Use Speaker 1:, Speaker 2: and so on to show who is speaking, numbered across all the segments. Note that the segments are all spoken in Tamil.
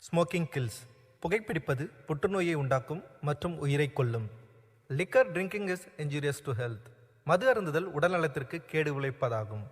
Speaker 1: Smoking kills. புகைப்பிடிப்பது புற்றுநோயை உண்டாக்கும் மற்றும் உயிரை கொல்லும். Liquor drinking is injurious to health. மது அருந்துதல் உடல்நலத்திற்கு கேடு விளைப்பதாகும்.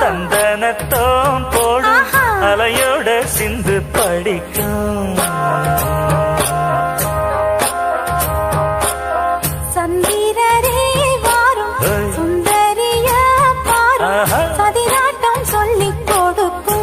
Speaker 2: தந்தனத்தோம் போடும் அலையோட சிந்து படிக்கும்
Speaker 3: சந்திரரே வாரும் சுந்தரிய பாரும் சதிராட்டம் சொல்லிக் கொடுக்கும்.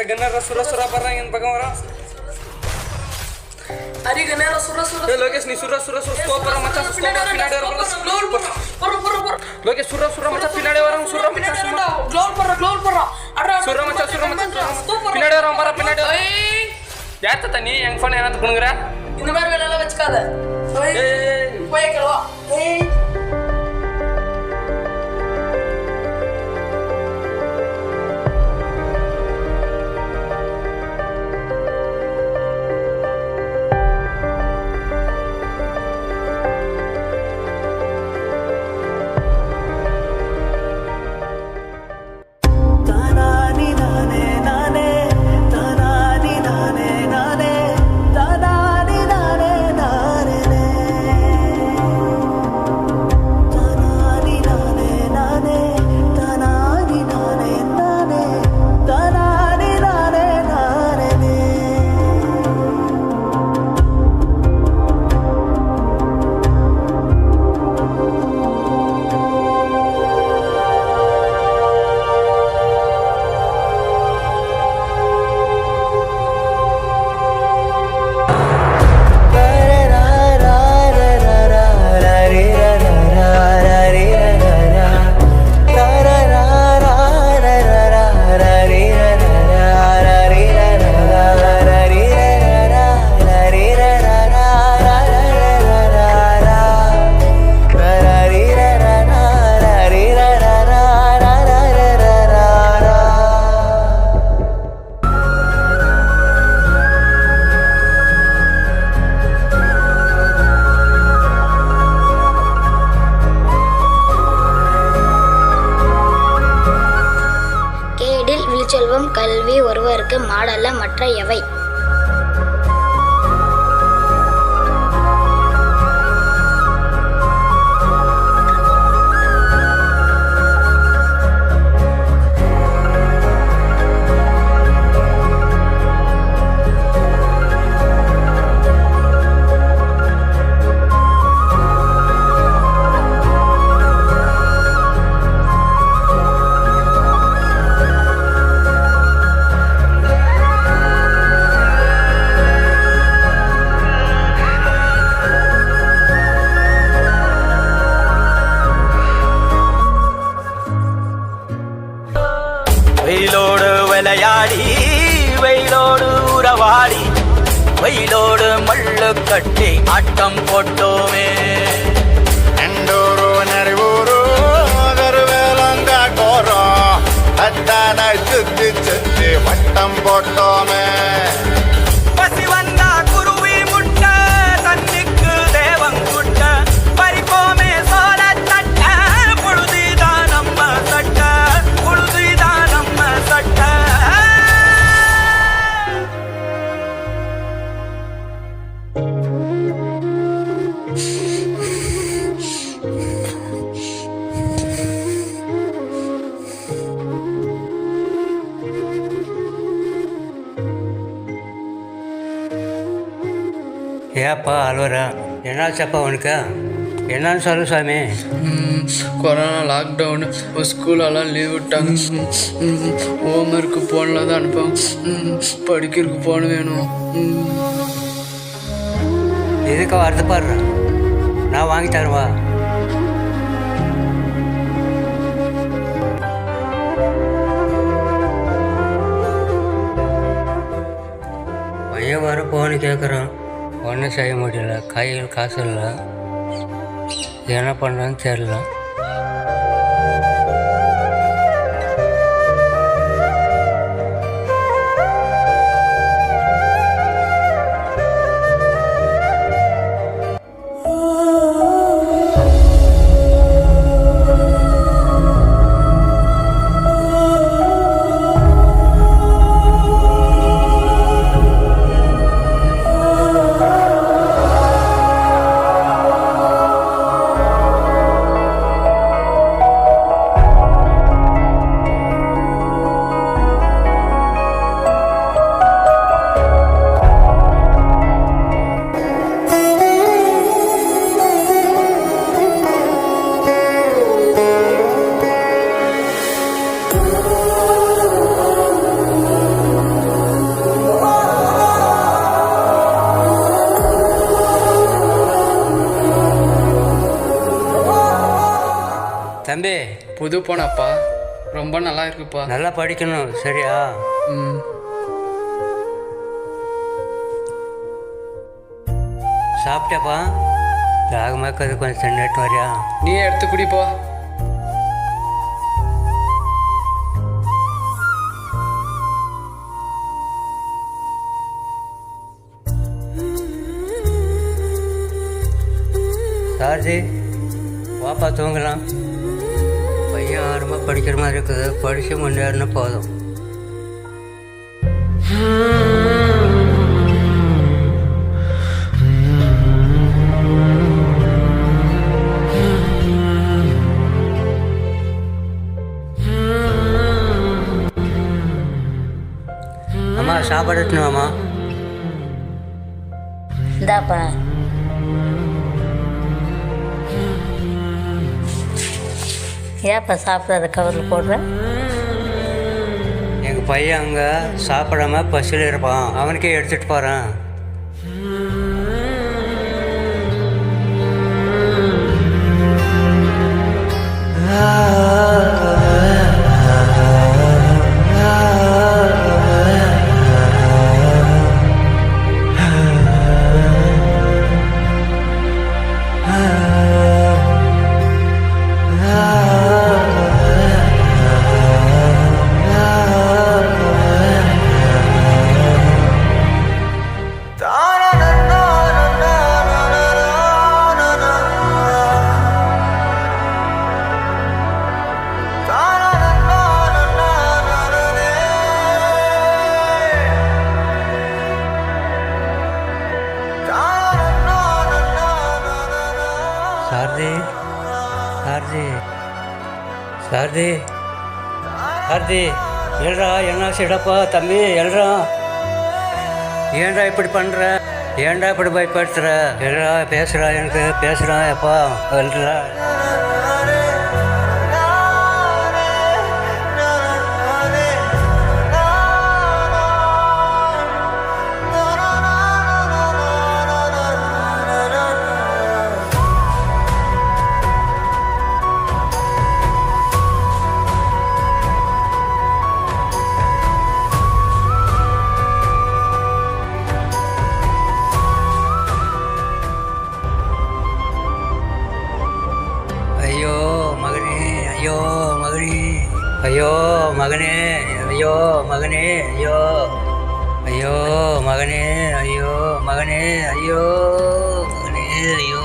Speaker 4: Ganara surah-surah parang yang pakai orang.
Speaker 5: Ari ganara surah-surah.
Speaker 4: Ya loges nih surah-surah stop orang macam stop pinade orang por. Loges surah-surah macam pinade orang surah macam semua.
Speaker 5: Glor para. Ada
Speaker 4: Surah macam pinade orang para pinade. Jatuh tadi yang phone yang tukung gerak.
Speaker 5: Ini baru bela வச்சுக்காத. போய் கேளவா.
Speaker 6: செல்வம் கல்வி ஒருவருக்கு மாடல்ல மற்ற எவை?
Speaker 2: வெயிலோடு விளையாடி வெயிலோடு உறவாடி வெயிலோடு மல்லு கட்டி ஆட்டம் போட்டோமே.
Speaker 7: எண்டோரோ நரிவோ ஏப்பா அழுவரா? என்னாச்சப்பா உனக்கு? என்னன்னு சொல்லு சாமி.
Speaker 4: கொரோனா லாக்டவுனு ஸ்கூலெல்லாம் லீவ் விட்டாங்க. ஹோம்ஒர்க்கு ஃபோனில் தான் அனுப்பாங்க. படிக்கிறதுக்கு ஃபோன் வேணும்.
Speaker 7: எதுக்கு வருத்தப்படுற? நான் வாங்கி தருவா. பையன் வர போன்னு கேட்குறான். ஒன்றும் செய்ய முடியல. கையில் காசு இல்லை. என்ன பண்ணுறேன்னு தெரியல. தம்பி,
Speaker 4: புது போனப்பா, ரொம்ப நல்லா இருக்குப்பா.
Speaker 7: நல்லா படிக்கணும், சரியா? சாப்பிட்டப்பா? தாகமாக்கிறது கொஞ்சம் சென்னைட்டு வரியா?
Speaker 4: நீ எடுத்து குடிப்பா.
Speaker 7: சார்ஜி, வாப்பா தூங்கலாம். பையன் ஆரம்பமாக படிக்கிற மாதிரி இருக்குது. படித்து முன்னேறினா போதும். அம்மா, சாப்பாடு எடுத்துனுவாம்மா.
Speaker 6: இந்தாப்பா. ஏப்பா சாப்பிடாத கவரில் போடுறேன்?
Speaker 7: எங்கள் பையன் அங்கே சாப்பிடாம பசியில் இருப்பான். அவனுக்கே எடுத்துகிட்டு போகிறேன். சாரதி, சாரதி, சாரதி, சாரதி, எழுறா. என்ன சிடப்பா தம்பி, எழுறா. ஏன்டா இப்படி பண்ணுற? ஏன்டா இப்படி பயப்படுத்துற? எழுறா, பேசுகிறா. எனக்கு பேசுகிறா. எப்பா எழுறா. ஐயோ மகனே, ஐயோ மகனே, ஐயோ ஐயோ மகனே, ஐயோ மகனே, ஐயோ மகனே, ஐயோ.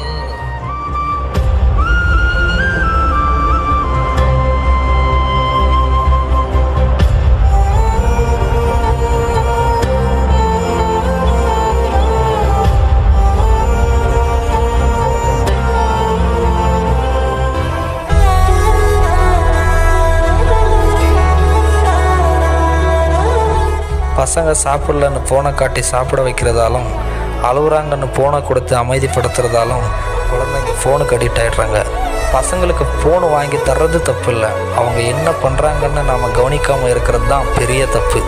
Speaker 8: பசங்க சாப்பிடலன்னு ஃபோனை காட்டி சாப்பிட வைக்கிறதாலும் அழுகுறாங்கன்னு ஃபோனை கொடுத்து அமைதிப்படுத்துறதாலும் குழந்தைங்க ஃபோனுக்கு அடிக்ட் ஆகிடுறாங்க. பசங்களுக்கு ஃபோனு வாங்கி தர்றது தப்பு இல்லை, அவங்க என்ன பண்ணுறாங்கன்னு நாம் கவனிக்காமல் இருக்கிறது தான் பெரிய தப்பு.